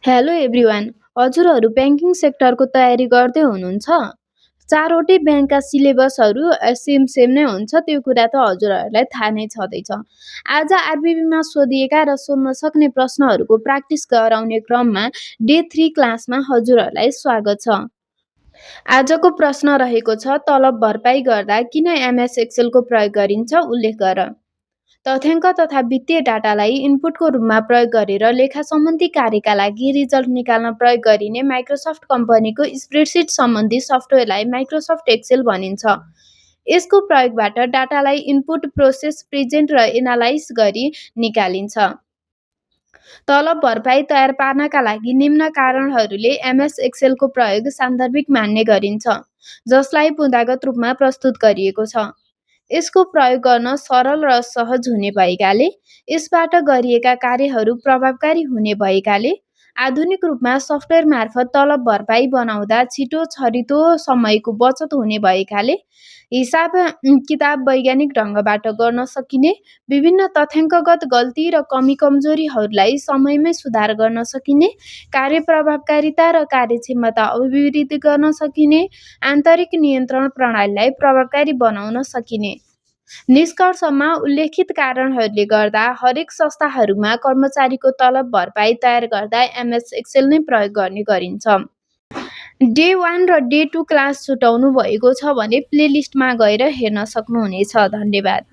Hello everyone. हजुरहरू banking सेक्टरको तयारी गर्दै हुनुहुन्छ? चारवटै ब्याङ्कका सिलेबसहरू सेम सेम नै हुन्छ, त्यो कुरा त हजुरहरूलाई थाहा नै छँदैछ। आज आरबिबीमा सोधिएका र सोध्न सक्ने प्रश्नहरूको प्र्याक्टिस गराउने क्रममा डे 3 क्लासमा हजुरहरूलाई स्वागत छ। आजको प्रश्न रहेको छ, तलब भरपाई गर्दा किन एमएस एक्सेलको प्रयोग गरिन्छ, उल्लेख गर। तथ्याङ्क तथा वित्तीय डाटालाई इनपुटको रूपमा प्रयोग गरेर लेखा सम्बन्धी कार्यका लागि रिजल्ट निकाल्न प्रयोग गरिने माइक्रोसफ्ट कम्पनीको स्प्रेडसिट सम्बन्धी सफ्टवेयरलाई माइक्रोसफ्ट एक्सेल भनिन्छ। यसको प्रयोगबाट डाटालाई इनपुट, प्रोसेस, प्रेजेन्ट र एनालाइज गरी निकालिन्छ। तलब भरपाई तयार पार्नका लागि निम्न कारणहरूले एमएस एक्सेलको प्रयोग सान्दर्भिक मान्ने गरिन्छ, जसलाई बुँदागत रूपमा प्रस्तुत गरिएको छ। यसको प्रयोग गर्न सरल र सहज हुने भएकाले, यसबाट गरिएका कार्यहरू प्रभावकारी हुने भएकाले, आधुनिक रूपमा सफ्टवेयर मार्फत तलब भरपाई बनाउँदा छिटो छरितो समयको बचत हुने भएकाले, हिसाब किताब वैज्ञानिक ढङ्गबाट गर्न सकिने, विभिन्न तथ्याङ्कगत गल्ती र कमी कमजोरीहरूलाई समयमै सुधार गर्न सकिने, कार्य प्रभावकारिता र कार्यक्षमता अभिवृद्धि गर्न सकिने, आन्तरिक नियन्त्रण प्रणालीलाई प्रभावकारी बनाउन सकिने। निष्कर्षमा उल्लेखित कारणहरूले गर्दा हरेक संस्थाहरूमा कर्मचारीको तलब भरपाई तयार गर्दा एमएस एक्सेल नै प्रयोग गर्ने गरिन्छ। डे 1 र डे 2 क्लास छुटाउनु भएको छ भने प्लेलिस्टमा गएर हेर्न सक्नुहुनेछ। धन्यवाद।